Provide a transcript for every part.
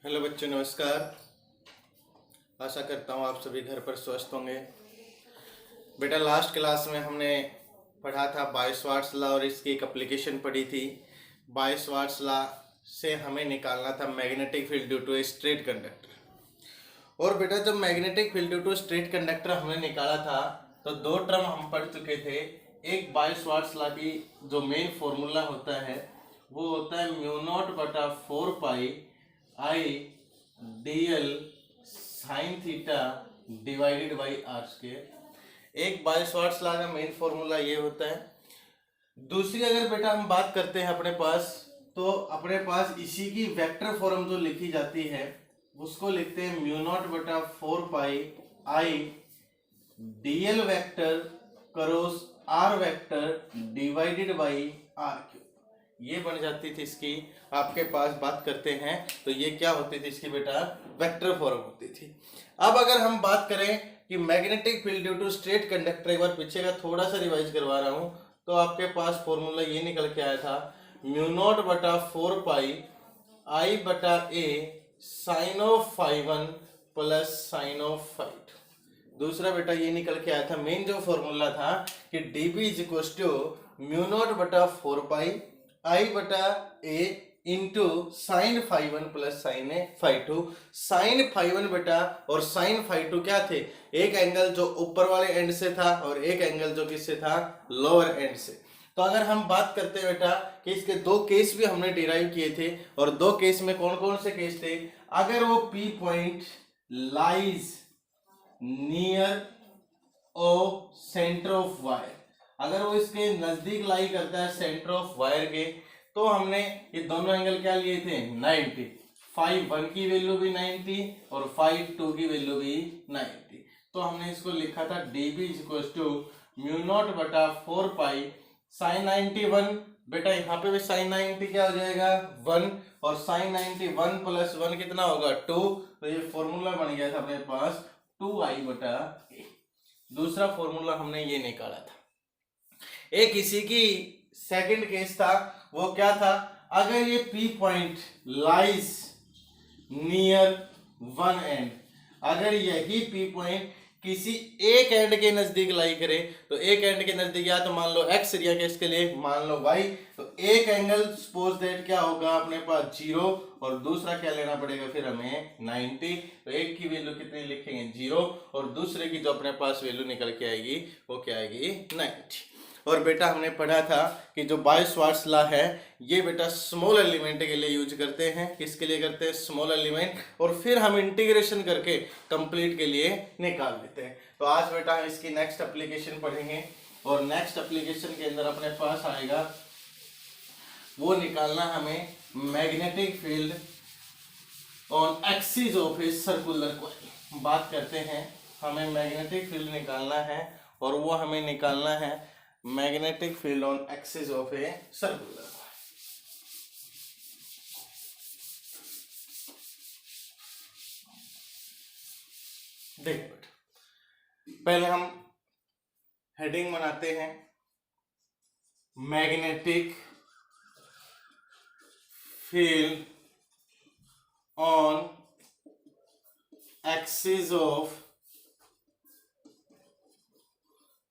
Hello बच्चों, नमस्कार। आशा करता हूँ आप सभी घर पर स्वस्थ होंगे। बेटा, लास्ट क्लास में हमने पढ़ा था बाय-शॉर्ट्स लॉ और इसकी एक एप्लीकेशन पढ़ी थी। बाय-शॉर्ट्स लॉ से हमें निकालना था magnetic field due to a straight conductor. और बेटा, जब magnetic field due to straight conductor हमने निकाला था तो दो टर्म हम पढ़ चुके थे। एक बाय-शॉर्ट्स लॉ की जो मेन फॉर्मूला होता है वो होता है म्यू नॉट बटा 4 pi I dl sine theta divided by r square. एक बाय-शॉर्ट्स लॉ का मेन फॉर्मूला ये होता है। दूसरी अगर बेटा हम बात करते हैं अपने पास, तो अपने पास इसी की वेक्टर फॉर्म जो लिखी जाती है उसको लिखते हैं म्यू नॉट बटा 4 pi I dl vector cross r vector divided by r cube. ये बन जाती थी इसकी। आपके पास बात करते हैं तो ये क्या होती थी इसकी बेटा, वेक्टर फॉर्म होती थी। अब अगर हम बात करें कि magnetic field due to straight conductor, एक बार पीछे का थोड़ा सा रिवाइज करवा रहा हूं, तो आपके पास फॉर्मूला ये निकल के आया था म्यू नॉट बटा 4 पाई आई बटा a sine of phi 1 plus sine of phi 2। दूसरा बेटा ये निकल के आया था, मेन जो फॉर्मूला था कि d B is equal to mu not बटा 4 पाई आई बटा a into sine phi 1 plus sine phi 2। Sine phi 1 बेटा और साइन फाई 2 क्या थे? एक एंगल जो ऊपर वाले एंड से था और एक एंगल जो किससे था, लोअर एंड से। तो अगर हम बात करते हैं बेटा कि इसके दो केस भी हमने डिराइव किए थे, और दो केस में कौन कौन से केस थे? अगर वो P point lies near O centre of wire, अगर वो इसके नजदीक लाई करता है सेंटर ऑफ वायर के, तो हमने ये दोनों एंगल क्या लिए थे, 90। फाई 1 की वैल्यू भी 90 और फाई 2 की वैल्यू भी 90। तो हमने इसको लिखा था d B equal to mu not बटा 4 पाई साइन 91। बेटा यहाँ पे भी साइन 90 क्या हो जाएगा, 1, और साइन 90 1 प्लस 1 कितना होगा, 2। तो ये फॉर्मूला बन गया था अपने पास 2i बटा ए। दूसरा फॉर्मूला हमने ये निकाला था। एक इसी की सेकंड केस था, वो क्या था? अगर ये P point lies near one and, अगर यही पी पॉइंट किसी एक एंड के नजदीक लाई करे, तो एक एंड के नजदीक या तो मान लो x, या के इसके लिए मान लो y, तो एक एंगल सपोज दैट क्या होगा अपने पास 0, और दूसरा क्या लेना पड़ेगा फिर हमें 90। तो एक की वैल्यू कितनी लिखेंगे, 0, और दूसरे की जो अपने पास वैल्यू निकल के आएगी वो क्या आएगी, 90। और बेटा हमने पढ़ा था कि जो बाय-शॉर्ट्स लॉ है ये बेटा स्मॉल एलिमेंट के लिए यूज करते हैं। किसके लिए करते हैं, स्मॉल एलिमेंट, और फिर हम इंटीग्रेशन करके कंप्लीट के लिए निकाल देते हैं। तो आज बेटा हम इसकी नेक्स्ट एप्लीकेशन पढ़ेंगे, और नेक्स्ट एप्लीकेशन के अंदर अपने पास आएगा वो निकालना हमें magnetic field on axis of A circular coil. बात करते हैं, हमें मैग्नेटिक फील्ड निकालना है, और वो हमें निकालना है magnetic field on axis of a circular. देख बेटा, पहले हम हेडिंग बनाते हैं, magnetic field on axis of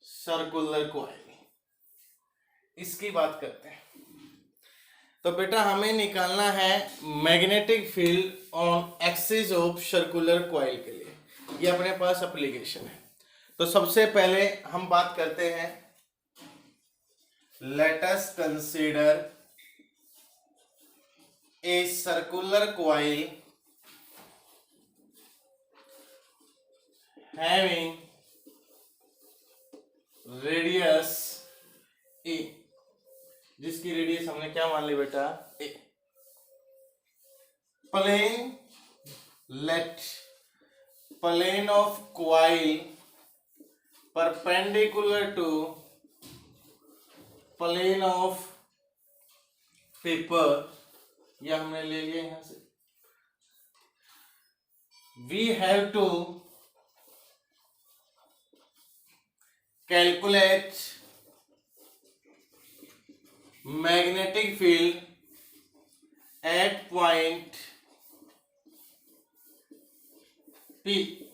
circular coil, इसकी बात करते हैं। तो बेटा हमें निकालना है magnetic field on axis of circular coil के लिए। ये अपने पास एप्लीकेशन है। तो सबसे पहले हम बात करते हैं, let us consider a circular coil having radius a, जिसकी रेडियस हमने क्या मान ली बेटा, a. Plane, let plane of coil perpendicular to plane of paper, यह हमने ले लिया यहां से। We have to calculate magnetic field at point P,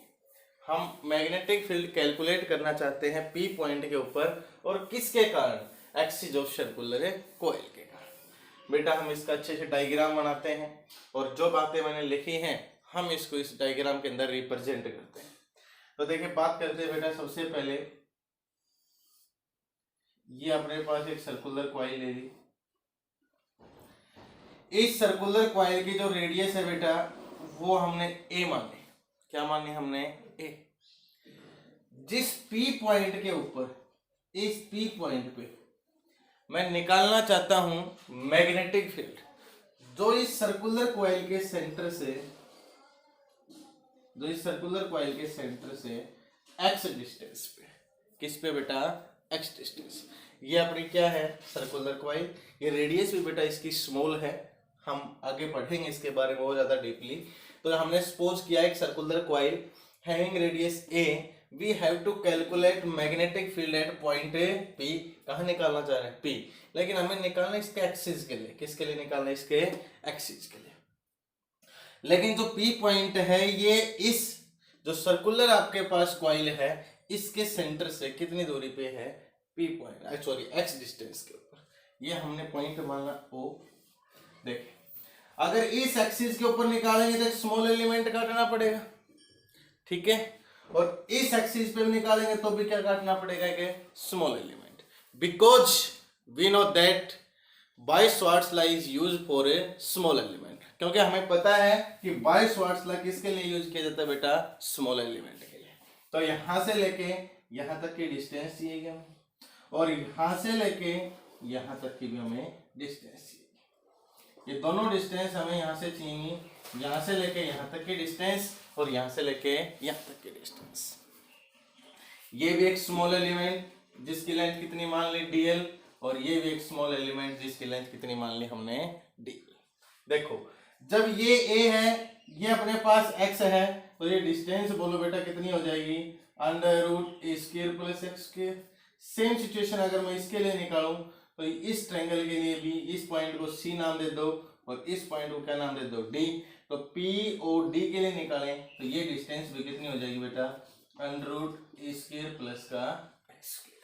हम मैग्नेटिक फील्ड कैलकुलेट करना चाहते हैं पी पॉइंट के ऊपर, और किसके कारण? एक्सिस ऑफ सर्कुलर कॉइल के कारण। बेटा हम इसका अच्छे से डायग्राम बनाते हैं, और जो बातें मैंने लिखी हैं हम इसको इस डायग्राम के अंदर रिप्रेजेंट करते हैं। तो देखिए बात करते हैं बेटा, सबसे पहले ये अपने पास एक सर्कुलर कॉइल ले ली। इस सर्कुलर कॉइल की जो रेडियस है बेटा वो हमने ए मानी। क्या मानी हमने? ए। जिस पी पॉइंट के ऊपर, इस पी पॉइंट पे मैं निकालना चाहता हूं मैग्नेटिक फील्ड, जो इस सर्कुलर कॉइल के सेंटर से, जो इस सर्कुलर कॉइल के सेंटर से एक्स डिस्टेंस पे, किस पे बेटा? X distance. ये अपनी क्या है? Circular coil. ये रेडियस भी बेटा इसकी स्मॉल है, हम आगे पढ़ेंगे इसके बारे में बहुत ज्यादा डीपली। तो हमने सपोज किया एक circular coil having radius a, we have to calculate magnetic field at point P. कहाँ निकालना चाह रहे हैं? पी। लेकिन हमें निकालना इसके एक्सिस के लिए। किसके लिए निकालना? इसके एक्सिस के लिए। लेकिन जो पी पॉइंट है ये इस जो सर्कुलर आपके पास कॉइल है इसके सेंटर से कितनी दूरी पे है? P point, sorry x distance के ऊपर। ये हमने पॉइंट माना ओ। देखिए अगर इस एक्सिस के ऊपर निकालेंगे तो स्मॉल एलिमेंट काटना पड़ेगा, ठीक है, और इस एक्सिस पे निकालेंगे तो भी क्या काटना पड़ेगा? कि small element. Because we know that Biot Savart's law is used for a small element, क्योंकि हमें पता है कि बाय-शॉर्ट्स लॉ किसके लिए यूज किया जाता है बेटा? स्मॉल एलिमेंट के लिए। तो यहां से लेके यहां तक की डिस्टेंस चाहिए हमें, और यहां से लेके यहां तक की भी हमें डिस्टेंस चाहिए। ये दोनों डिस्टेंस हमें यहां से चाहिए, यहां से लेके यहां तक की डिस्टेंस और यहां से लेके यहां तक की डिस्टेंस। ये भी एक स्मॉल एलिमेंट जिसकी लेंथ कितनी मान ली? डीएल, और ये भी एक स्मॉल एलिमेंट जिसकी लेंथ कितनी मान ली हमने? डीएल। देखो जब ये ए है, ये अपने पास एक्स है, तो ये डिस्टेंस बोलो बेटा कितनी हो जाएगी? Under root a square plus x square. Same situation अगर मैं इसके लिए निकालूं तो इस ट्रायंगल के लिए भी इस पॉइंट को सी नाम दे दो और इस पॉइंट को क्या नाम दे दो? डी। तो पी और डी के लिए निकालें तो ये डिस्टेंस भी कितनी हो जाएगी बेटा? Under root a square plus का एक्स स्क्वायर।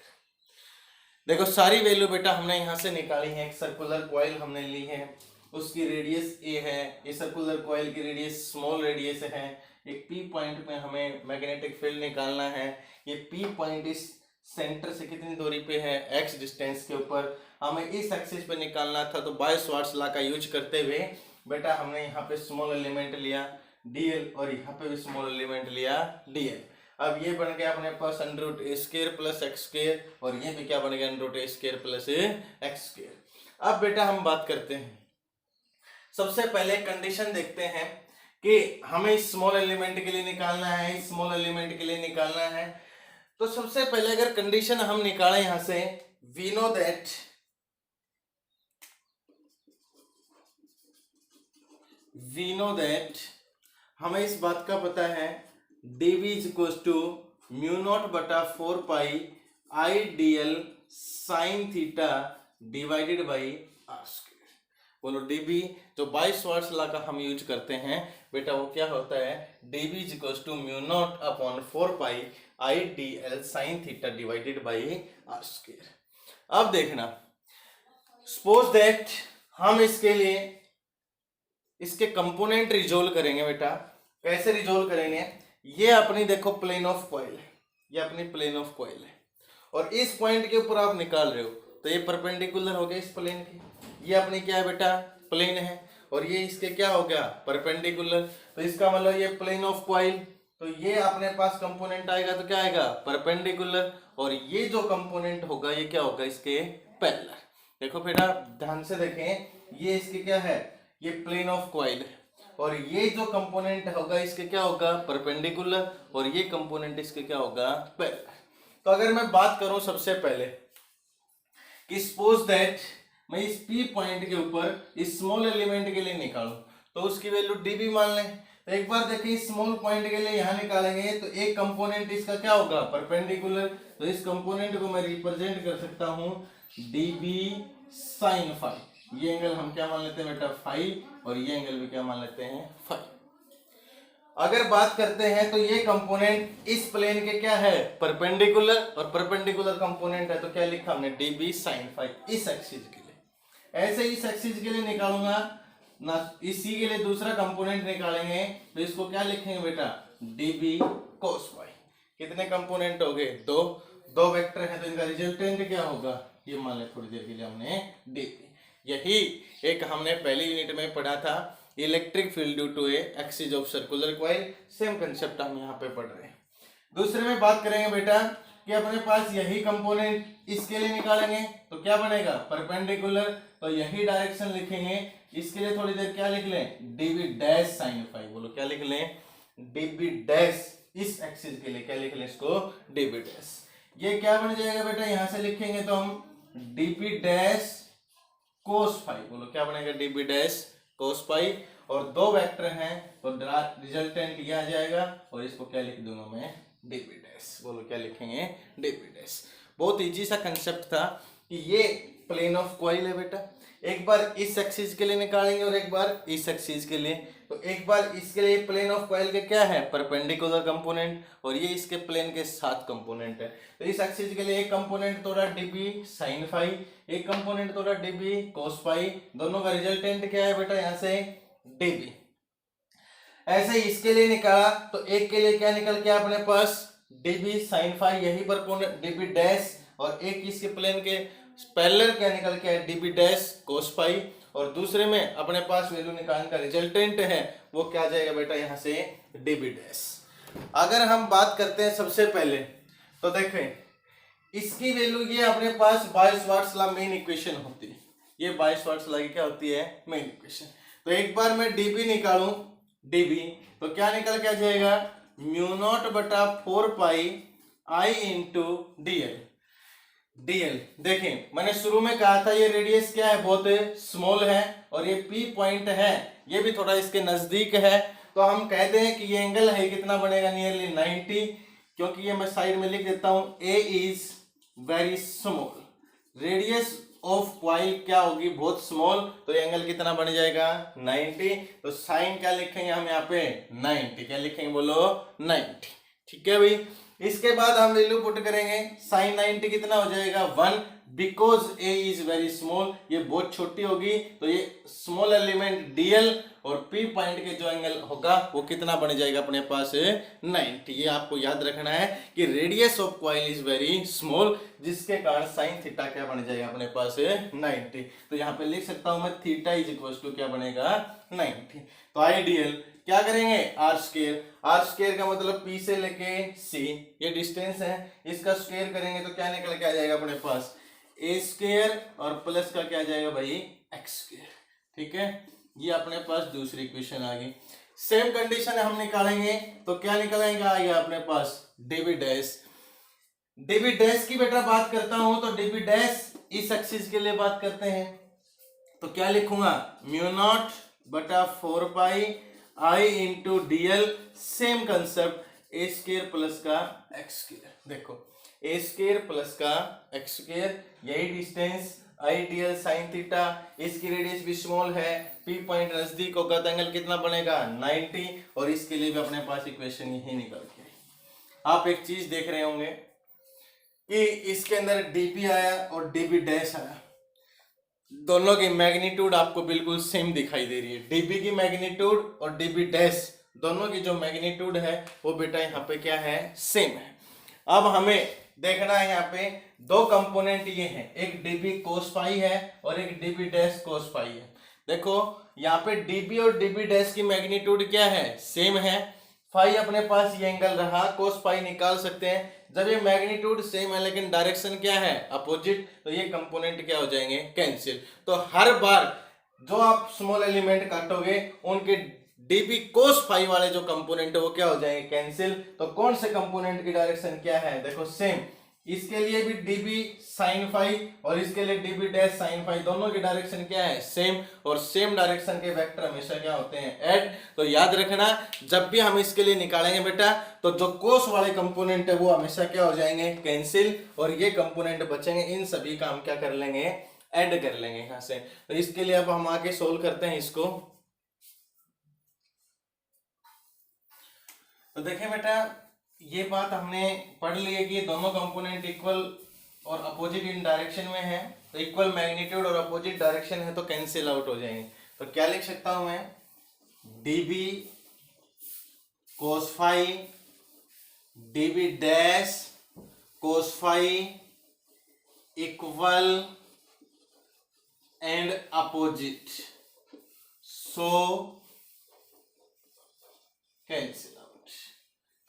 देखो सारी वैल्यू बेटा हमने यहाँ से निकाली है। एक सर्कुलर कॉइल हमने ली है, उसकी रेडियस ए है, ये सर्कुलर कॉइल की रेडियस स्मॉल रेडियस है। एक पी पॉइंट में हमें मैग्नेटिक फील्ड निकालना है। ये पी पॉइंट इस सेंटर से कितनी दूरी पे है? एक्स डिस्टेंस के ऊपर। हमें इस एक्सिस पे निकालना था, तो बाय-शॉर्ट्स लॉ का यूज करते हुए बेटा हमने यहाँ पे स्मॉल एलिमेंट लिया डीएल और यहाँ पे भी स्मॉल एलिमेंट लिया डीएल। अब ये बन गया अपने पास under root a square plus x square, और ये भी क्या बन गया? Under root a square plus x square. अब बेटा हम बात करते हैं, सबसे पहले कंडीशन देखते हैं कि हमें स्मॉल एलिमेंट के लिए निकालना है, स्मॉल एलिमेंट के लिए निकालना है। तो सबसे पहले अगर कंडीशन हम निकालें यहां से, वी नो दैट हमें इस बात का पता है dv is equal to mu not बटा 4 pi I d l sine theta divided by r square. बोलो dv जो बाय-शॉर्ट्स लॉ का हम यूज करते हैं बेटा वो क्या होता है? dv is equal to mu naught upon 4 pi I d l sine theta divided by r square. अब देखना, सपोज दैट हम इसके लिए इसके कंपोनेंट रिजोल्व करेंगे बेटा। कैसे रिजोल्व करेंगे? ये अपनी देखो प्लेन ऑफ कॉइल है, ये अपनी प्लेन ऑफ कॉइल है, और इस पॉइंट के ऊपर आप निकाल रहे हो तो ये परपेंडिकुलर हो गया इस प्लेन की। ये अपनी क्या है बेटा? प्लेन है, और ये इसके क्या हो गया? परपेंडिकुलर। तो इसका मतलब ये प्लेन ऑफ कॉइल, तो ये अपने पास कंपोनेंट आएगा तो क्या आएगा? परपेंडिकुलर, और ये जो कंपोनेंट होगा ये क्या होगा? इसके पैरेलल। देखो बेटा ध्यान से देखें, ये इसके क्या है? ये प्लेन ऑफ कॉइल है, और ये जो कंपोनेंट होगा इसके क्या होगा? परपेंडिकुलर, और ये कंपोनेंट इसके क्या होगा? पैरेलल। तो अगर मैं बात करूं सबसे पहले कि सपोज दैट मैं इस पी पॉइंट के ऊपर इस स्मॉल एलिमेंट के लिए निकालूं तो उसकी वैल्यू डीबी मान लें। तो एक बार देखिए स्मॉल पॉइंट के लिए यहां निकालेंगे तो एक कंपोनेंट इसका क्या होगा? परपेंडिकुलर। तो इस कंपोनेंट को मैं रिप्रेजेंट कर सकता हूं डीबी साइन फाई। ये एंगल हम क्या मान लेते हैं बेटा? फाई, और ये एंगल भी क्या मान लेते हैं? फाई। अगर बात करते हैं तो ये कंपोनेंट इस प्लेन के क्या है, परपेंडिकुलर, और परपेंडिकुलर कंपोनेंट है तो क्या लिखा हमने, db sin phi इस एक्सिस के लिए। ऐसे इस एक्सिस के लिए निकालूंगा ना, इसी के लिए दूसरा कंपोनेंट निकालेंगे तो इसको क्या लिखेंगे बेटा, db cos phi। कितने कंपोनेंट हो गए, दो वेक्टर है तो इनका रिजल्टेंट क्या होगा, ये मान ले थोड़ी देर के लिए हमने db। यही एक हमने पहली यूनिट में पढ़ा था, electric field due to a axis of circular coil. Same concept हम यहाँ पे पढ़ रहे हैं। दूसरे में बात करेंगे बेटा कि अपने पास यही कंपोनेंट इसके लिए निकालेंगे तो क्या बनेगा, परपेंडिकुलर, तो यही डायरेक्शन लिखेंगे। इसके लिए थोड़ी देर क्या लिख लें, db डैश साइन फाई। बोलो क्या लिख लें, db डैश, इस एक्सिस के लिए क्या लिख लें इसको, db डैश। ये क्या बन जाएगा बेटा, यहां से लिखेंगे तो हम db डैश कोस फाई। बोलो क्या बनेगा, db डैश कोस पाई, और दो वेक्टर हैं तो रिजल्टेंट ये आ जाएगा, और इसको क्या लिख दूंगा मैं, db डैश। बोलो क्या लिखेंगे, db डैश। बहुत इजी सा कंसेप्ट था कि ये प्लेन ऑफ कॉइल है बेटा, एक बार इस एक्सिस के लिए निकालेंगे और एक बार इस एक्सिस के लिए। तो एक बार इसके लिए प्लेन ऑफ कॉइल के क्या है, परपेंडिकुलर कंपोनेंट, और ये इसके प्लेन के साथ कंपोनेंट है। तो इस एक्सिस के लिए एक कंपोनेंट तोड़ा db sin phi, एक कंपोनेंट तोड़ा db cos phi, दोनों का रिजल्टेंट क्या है बेटा, यहां से db। ऐसे इसके लिए निकाला तो एक के लिए क्या निकल के अपने पास db sin phi, यही पर db डैश, और एक इसके प्लेन के पैरेलल क्या निकल के है, db डैश cos phi, और दूसरे में अपने पास वैल्यू निकालने का रिजल्टेंट है वो क्या आ जाएगा बेटा, यहां से db डैश। अगर हम बात करते हैं सबसे पहले तो देखें इसकी वैल्यू, ये अपने पास बाय-शॉर्ट्स लॉ मेन इक्वेशन होती है, ये बाय-शॉर्ट्स लॉ की क्या होती है, मेन इक्वेशन। तो एक बार मैं db निकालूं, db तो क्या निकल के आ जाएगा, म्यू नॉट बटा 4 पाई i इंटू dl। dl देखें मैंने शुरू में कहा था ये रेडियस क्या है, बहुत स्मॉल है, और ये p पॉइंट है, ये भी थोड़ा इसके नजदीक है, तो हम कहते हैं कि ये एंगल है कितना बनेगा, नियरली 90, क्योंकि ये मैं साइड में लिख देता हूं, a is very small, radius of coil क्या होगी, बहुत स्मॉल, तो ये एंगल कितना बन जाएगा, 90। तो साइन क्या लिखेंगे हम यहाँ पे, 90, क्या लिखेंगे बोलो, 90। ठीक है भाई, इसके बाद हम वैल्यू पुट करेंगे, साइन 90 कितना हो जाएगा, 1, because a is very small, ये बहुत छोटी होगी, तो ये स्मॉल एलिमेंट dl और p पॉइंट के जो एंगल होगा वो कितना बन जाएगा अपने पास, 90। ये आपको याद रखना है कि radius of coil is very small, जिसके कारण साइन थीटा क्या बन जाएगा अपने पास, 90। तो यहाँ पे लिख सकता हूं मैं, थीटा इज इक्वल टू क्या बनेगा, 90। तो आइडियल क्या करेंगे, आर स्क्वायर का मतलब p से लेके c, ये डिस्टेंस है, इसका स्क्वायर करेंगे तो क्या निकल के आ जाएगा अपने पास, a स्क्वायर, और प्लस का क्या आ जाएगा भाई, x स्क्वायर। ठीक है, ये अपने पास दूसरी इक्वेशन आ गई। सेम कंडीशन हम निकालेंगे तो क्या निकलेगा, आएगा अपने पास db डैश। db डैश की बेटा बात करता हूं तो db डैश इस एक्सिस के लिए बात करते हैं, तो क्या लिखूंगा, म्यू नॉट बटा 4 पाई i into dl, same concept, a square plus का x स्क्वायर। देखो a स्क्वायर प्लस का x स्क्वायर, यही distance i dl sine theta, इसकी रेडियस भी स्मॉल है, p पॉइंट नजदीक होगा तो एंगल कितना बनेगा, 90, और इसके लिए भी अपने पास इक्वेशन यही निकल के। आप एक चीज देख रहे होंगे कि इसके अंदर dp आया और db डैश आया, दोनों की मैग्नीट्यूड आपको बिल्कुल सेम दिखाई दे रही है, db की मैग्नीट्यूड और db डैश दोनों की जो मैग्नीट्यूड है वो बेटा यहाँ पे क्या है, सेम है। अब हमें देखना है यहाँ पे दो कंपोनेंट ये हैं, एक db cos phi है और एक db डैश cos phi है। देखो यहाँ पे db और db डैश की मैग्नीट्यूड क्या है, सेम है, फाई अपने पास ये एंगल रहा, cos phi निकाल सकते हैं। जब ये मैग्नीट्यूड सेम है लेकिन डायरेक्शन क्या है, अपोजिट, तो ये कंपोनेंट क्या हो जाएंगे, कैंसिल। तो हर बार जो आप स्मॉल एलिमेंट काटोगे उनके db cos phi वाले जो कंपोनेंट है वो क्या हो जाएंगे, कैंसिल। तो कौन से कंपोनेंट की डायरेक्शन क्या है, देखो सेम, इसके लिए भी db sin phi और इसके लिए db डैश sin phi, दोनों की डायरेक्शन क्या है, सेम, और सेम डायरेक्शन के वेक्टर हमेशा क्या होते हैं, ऐड। तो याद रखना जब भी हम इसके लिए निकालेंगे बेटा तो जो कोस वाले कंपोनेंट है वो हमेशा क्या हो जाएंगे, कैंसिल, और ये कंपोनेंट बचेंगे, इन सभी का हम क्या कर लेंगे, ऐड कर लेंगे यहाँ से। तो इसके लिए अब हम आगे सोल्व करते हैं इसको। तो देखिए बेटा, ये बात हमने पढ़ ली है कि दोनों कंपोनेंट इक्वल और अपोजिट इन डायरेक्शन में है, तो इक्वल मैग्नीट्यूड और अपोजिट डायरेक्शन है तो कैंसिल आउट हो जाएंगे। तो क्या लिख सकता हूं मैं, dB cos phi dB dash cos phi equal and opposite, so cancel out.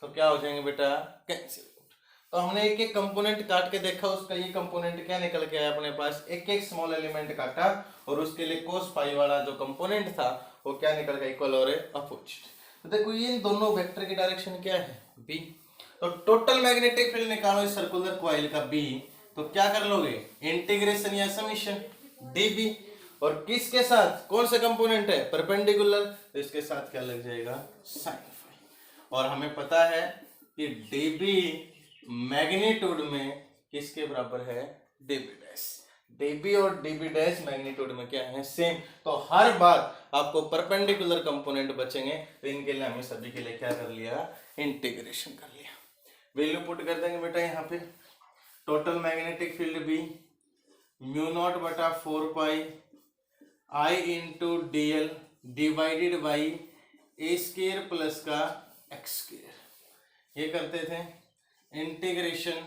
तो क्या हो जाएंगे बेटा, कैंसिल आउट। तो हमने एक एक कंपोनेंट काट के देखा, उसका ये कंपोनेंट क्या निकल के आया अपने पास, एक एक स्मॉल एलिमेंट काटा और उसके लिए cos phi वाला जो कंपोनेंट था वो क्या निकल गया, इक्वल और अपोजिट। तो देखो ये दोनों वेक्टर की डायरेक्शन क्या है, बी। तो टोटल मैग्नेटिक फील्ड निकालो इस सर्कुलर कॉइल का बी, तो क्या कर लोगे, इंटीग्रेशन या समीशन dB, और किसके साथ, कौन सा कंपोनेंट है, परपेंडिकुलर, तो इसके साथ क्या लग जाएगा, साइन फाई। और हमें पता है कि dB मैग्नीट्यूड में किसके बराबर है, dB डैश। dB और dB डैश मैग्नीट्यूड में क्या है, सेम। तो हर बार आपको परपेंडिकुलर कंपोनेंट बचेंगे, तो इनके लिए हमें सभी के लिए क्या कर लिया, इंटीग्रेशन कर लिया। वैल्यू पुट कर देंगे बेटा यहाँ पे, total magnetic field B mu not बटा 4 pi I into d l divided by a square plus का एक्स स्क्वायर, ये करते थे इंटीग्रेशन,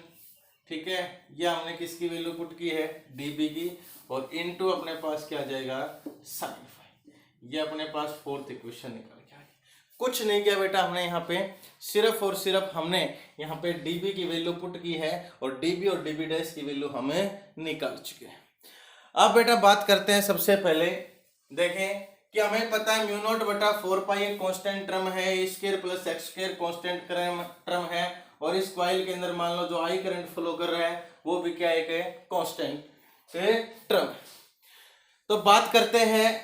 ठीक है। ये हमने किसकी वैल्यू पुट की है, dB की, और इनटू अपने पास क्या आ जाएगा, साइन फाई। ये अपने पास फोर्थ इक्वेशन निकल के आ गई। कुछ नहीं किया बेटा हमने यहाँ पे, सिर्फ और सिर्फ हमने यहाँ पे dB की वैल्यू पुट की है और dB और dB डैश की वैल्यू हमें निकाल चुके हैं। अब बेटा बात करते हैं, सबसे पहले देखें कि हमें पता है म्यू नॉट बटा 4 पाई एक कांस्टेंट टर्म है, a square plus x square constant term है, और इस कॉइल के अंदर मान लो जो आई करंट फ्लो कर रहा है वो भी क्या एक है, कांस्टेंट टर्म। तो बात करते हैं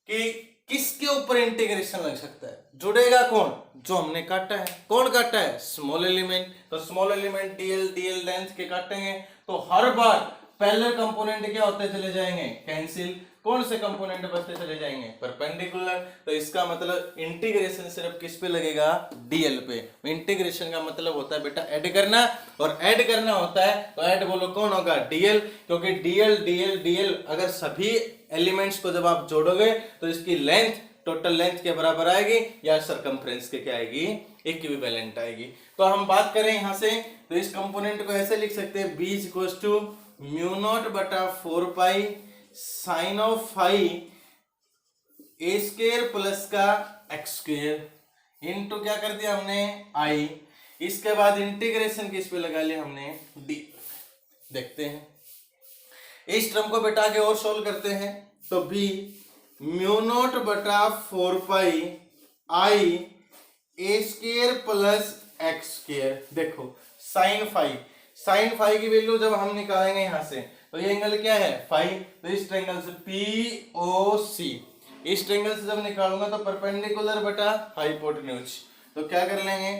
कि किसके ऊपर इंटीग्रेशन लग सकता है, जुड़ेगा कौन, जो हमने काटा है, कौन काटा है, स्मॉल एलिमेंट। तो स्मॉल एलिमेंट डीएल लेंथ के काटेंगे, तो हर बार पैरेलल कंपोनेंट क्या होते चले जाएंगे, कैंसिल। कौन से कंपोनेंट बचते चले जाएंगे, परपेंडिकुलर। तो इसका मतलब इंटीग्रेशन सिर्फ किस पे लगेगा, डीएल पे। इंटीग्रेशन का मतलब होता है बेटा ऐड करना, और ऐड करना होता है तो ऐड बोलो कौन होगा, डीएल, क्योंकि डीएल अगर सभी एलिमेंट्स को जब आप जोड़ोगे तो इसकी लेंथ टोटल लेंथ के बराबर आएगी, या सरकमफ्रेंस के क्या आएगी, इक्विवेलेंट आएगी। तो हम बात करें यहां से, तो इस कंपोनेंट को ऐसे लिख सकते हैं, b equals to mu not बटा 4 pi sine of phi a square plus का एक्स स्क्वायर इनटू क्या कर दिया हमने, आई। इसके बाद इंटीग्रेशन किस पे लगा लिया हमने, डी। देखते हैं इस टर्म को बेटा आगे और सोल्व करते हैं, तो बी म्यू नॉट बटा 4 पाई आई ए स्क्वायर प्लस एक्स स्क्वायर। देखो साइन फाई की वैल्यू जब हम निकालेंगे यहां से, तो ये एंगल क्या है, फाई। तो इस ट्रायंगल से POC, इस ट्रायंगल से जब निकालूंगा तो परपेंडिकुलर बटा हाइपोटेन्यूज, तो क्या कर लेंगे,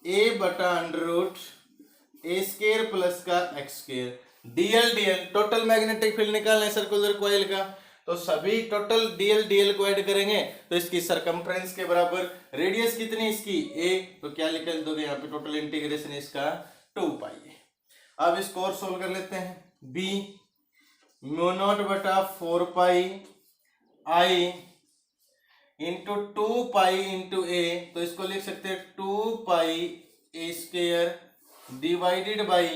a बटा under root a square plus का x square. DL total magnetic field निकालना है सर्कुलर कॉइल का, तो सभी टोटल डीएल को ऐड करेंगे तो इसकी सरकमफ्रेंस के बराबर, रेडियस कितनी इसकी a, तो क्या लिख दोगे यहाँ पे, टोटल इंटीग्रेशन इसका 2 पाई। अब इसको और सोल्व कर लेते हैं, b म्यू नॉट बटा 4 pi I into 2 pi into a, तो इसको लिख सकते हैं 2 pi a square divided by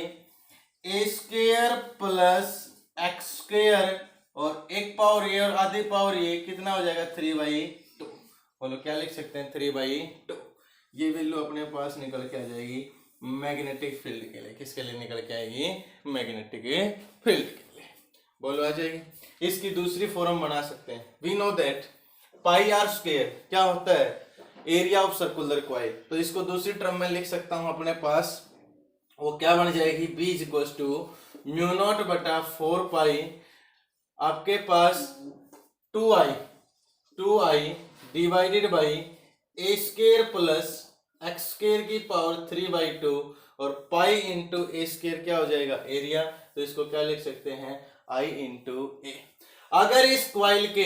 a square plus x square, और एक पावर ये और आधी पावर ये, कितना हो जाएगा 3/2। बोलो क्या लिख सकते हैं, 3/2। ये वैल्यू अपने पास निकल के आ जाएगी मैग्नेटिक फील्ड के लिए। किसके लिए निकल के आएगी, मैग्नेटिक फील्ड के लिए। बोलो आ जाएगी। इसकी दूसरी फॉर्म बना सकते हैं, we know that pi r square क्या होता है, एरिया ऑफ सर्कुलर कॉइल। तो इसको दूसरी टर्म में लिख सकता हूं अपने पास, वो क्या बन जाएगी, b equals to mu not बटा 4 पाई आपके पास 2i divided by a square plus x square की पावर 3/2, और पाई इंटू ए स्क्वायर क्या हो जाएगा, एरिया। तो इसको क्या लिख सकते हैं, i इंटू ए। अगर इस कॉइल के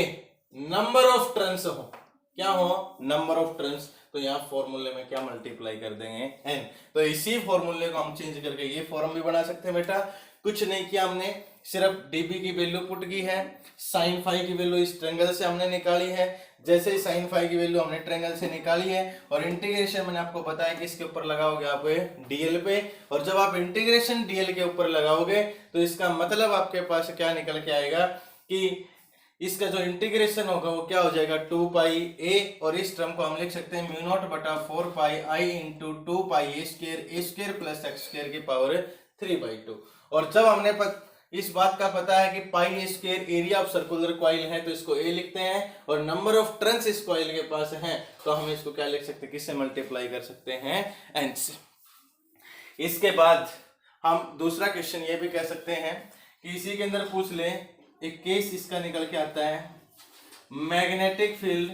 नंबर ऑफ टर्न्स हो, क्या हो, नंबर ऑफ टर्न्स, तो यहाँ फॉर्मूले में क्या मल्टीप्लाई कर देंगे n। तो इसी फॉर्मूले को हम चेंज करके ये फॉर्म भी बना सकते हैं बेटा। कुछ नहीं किया हमने, सिर्फ dB की वैल्यू पुट की है, sin फाई की वैल्यू इस ट्रायंगल से हमने निकाली है। जैसे ही sin फाई की वैल्यू हमने ट्रायंगल से निकाली है और इंटीग्रेशन मैंने आपको बताया कि इसके ऊपर लगाओगे आप dl पे, और जब आप इंटीग्रेशन dl के ऊपर लगाओगे तो इसका मतलब आपके पास क्या निकल के आएगा कि इसका जो इंटीग्रेशन होगा वो क्या हो जाएगा 2 पाई a, और इस टर्म को हम लिख सकते हैं म्यू नॉट बटा 4 पाई i into 2 pi a square plus x square की पावर 3/2। और जब हमने इस बात का पता है कि पाई a square area of circular coil है तो इसको a लिखते हैं, और नंबर ऑफ टर्न्स इस कॉइल के पास हैं तो हम इसको क्या लिख सकते हैं, किससे मल्टीप्लाई कर सकते हैं, n से। इसके बाद हम दूसरा क्वेश्चन ये भी कह सकते हैं कि इसी के अंदर पूछ ले, एक केस इसका निकल के आता है, magnetic field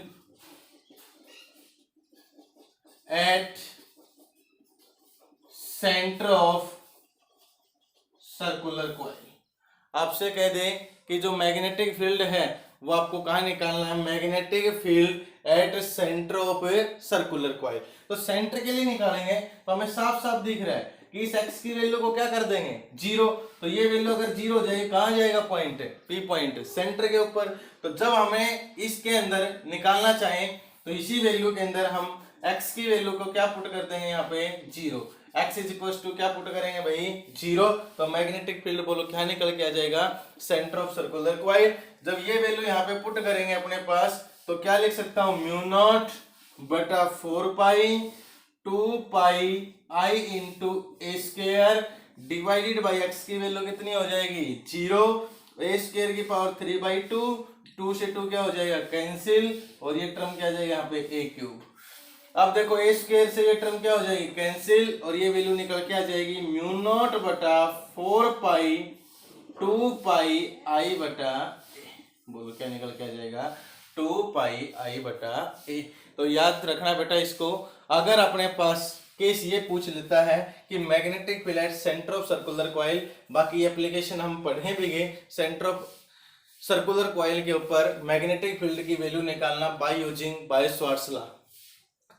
at centre of circular coil. आपसे कह दे कि जो मैग्नेटिक फील्ड है वो आपको कहाँ निकालना है, magnetic field at centre of circular coil. तो सेंटर के लिए निकालेंगे तो हमें साफ साफ दिख रहा है कि इस x की वैल्यू को क्या कर देंगे, 0। तो ये वैल्यू अगर 0 हो जाएगी, कहाँ जाएगा पॉइंट, P पॉइंट सेंटर के ऊपर। तो जब हमें इसके अंदर निकालना चाहें तो इसी वैल्यू के अंदर हम x की वैल्यू को क्या पुट कर देंगे, यहाँ पे 0। x इज इक्वल टू क्या पुट करेंगे भाई, 0। तो मैग्नेटिक फील्ड बोलो क्या निकल के आ जाएगा, सेंटर ऑफ सर्कुलर कॉइल। जब ये वैल्यू यहाँ पे पुट करेंगे अपने पास तो क्या लिख सकता हूं, म्यू नॉट बटा 4 pi 2 pi i into a square divided by x की वैल्यू कितनी हो जाएगी, 0। ए स्क्वायर की पावर 3/2, 2 से 2 क्या हो जाएगा कैंसिल, और ये टर्म क्या आ जाएगा यहाँ पे a क्यूब। अब देखो ए स्क्वायर से ये टर्म क्या हो जाएगी कैंसिल, और ये वैल्यू निकल के आ जाएगी म्यू नॉट बटा 4 पाई 2 पाई i बटा a। बोलो क्या निकल के आ जाएगा, 2 पाई i बटा a। तो याद रखना बेटा इसको, अगर अपने पास केस ये पूछ लेता है कि magnetic field at centre of circular coil, बाकी एप्लीकेशन हम पढ़े भी गए, सेंटर ऑफ सर्कुलर कॉइल के ऊपर मैग्नेटिक फील्ड की वैल्यू निकालना बाय यूजिंग बाय-शॉर्ट्स लॉ।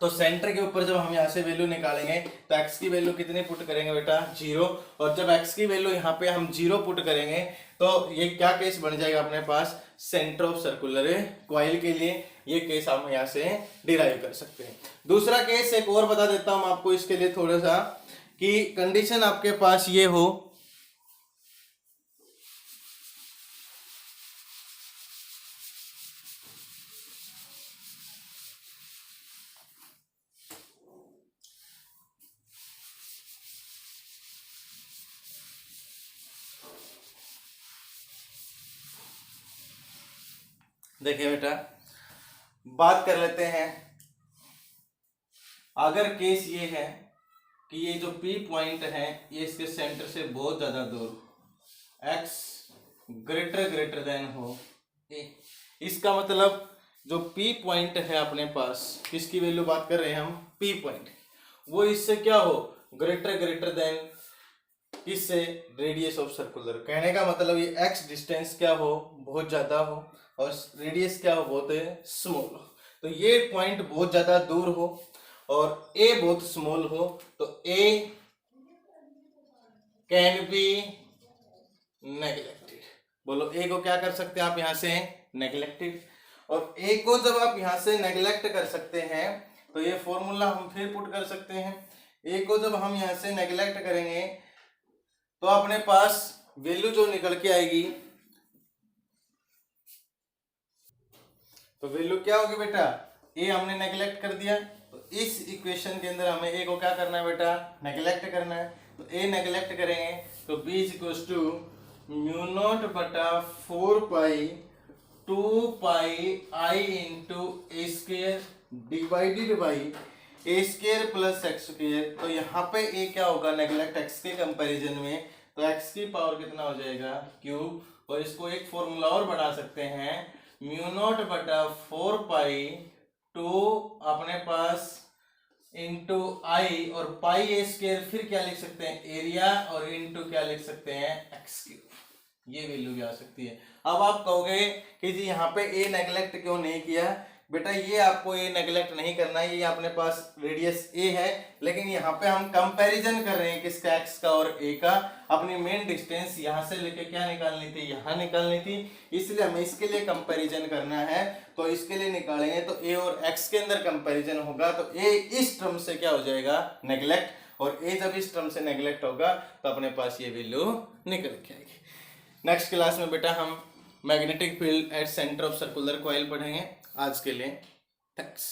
तो सेंटर के ऊपर जब हम यहाँ से वैल्यू निकालेंगे तो x की वैल्यू कितनी पुट करेंगे बेटा, 0। और जब x की वैल्यू यहाँ पे हम 0 पुट करेंगे तो ये क्या केस बन जाएगा अपने पास, सेंटर ऑफ सर्कुलर कॉइल के लिए ये केस हम यहाँ से डिराइव कर सकते हैं। दूसरा केस एक और बता देता हूँ आपको इसके लिए थोड़ा सा, कि कंडीशन आपके पास ये हो देखिए बेटा, बात कर लेते हैं। अगर केस ये है कि ये जो P पॉइंट है ये इसके सेंटर से बहुत ज्यादा दूर, x ग्रेटर देन हो a, इसका मतलब जो P पॉइंट है अपने पास, किसकी वैल्यू बात कर रहे हैं हम, P पॉइंट, वो इससे क्या हो, ग्रेटर देन किससे, रेडियस ऑफ सर्कुलर। कहने का मतलब ये x डिस्टेंस क्या हो, बहुत ज्यादा हो, और रेडियस क्या हो, बहुत स्मॉल हो। तो ये पॉइंट बहुत ज्यादा दूर हो और a बहुत स्मॉल हो, तो a कैन बी नेग्लेक्टेड। बोलो a को क्या कर सकते हैं आप यहाँ से, नेग्लेक्टेड। और a को जब आप यहाँ से नेग्लेक्ट कर सकते हैं तो ये फॉर्मूला हम फिर पुट कर सकते हैं। a को जब हम यहाँ से नेग्लेक्ट करेंगे तो अपने पास वैल्यू जो निकल के आएगी, तो वैल्यू क्या होगी बेटा, ए हमने नेग्लेक्ट कर दिया, तो इस इक्वेशन के अंदर हमें ए को क्या करना है बेटा, नेग्लेक्ट करना है। तो ए नेग्लेक्ट करेंगे तो B is equals to mu not बटा 4 pi 2 pi I into a square divided by a square plus x square. तो यहाँ पे ए क्या होगा, नेग्लेक्ट एक्स के कंपैरिजन में, तो एक्स की पावर कितना हो जाएगा, क्यूब। और इसको एक फॉर्मूला और बना सकते हैं, म्यू नॉट बटा 4 पाई 2 अपने पास इंटू आई, और पाई ए स्क्वायर फिर क्या लिख सकते हैं, एरिया, और इंटू क्या लिख सकते हैं, एक्स क्यूब। ये वैल्यू भी आ सकती है। अब आप कहोगे कि जी यहाँ पे ए नेग्लेक्ट क्यों नहीं किया बेटा ये आपको ये नेग्लेक्ट नहीं करना है, ये अपने पास रेडियस ए है, लेकिन यहाँ पे हम कंपैरिजन कर रहे हैं किसका, एक्स का और ए का। अपनी मेन डिस्टेंस यहाँ से लेके क्या निकालनी थी, यहाँ निकालनी थी, इसलिए हमें इसके लिए कंपैरिजन करना है। तो इसके लिए निकालेंगे तो ए और एक्स के अंदर कंपैरिजन होगा, तो ए इस टर्म से क्या हो जाएगा, नेग्लेक्ट, और ए जब इस टर्म से नेग्लेक्ट होगा तो अपने पास ये वैल्यू निकल के आएगी। नेक्स्ट क्लास में बेटा हम magnetic field at centre of circular coil पढ़ेंगे। आज के लिए थैंक्स।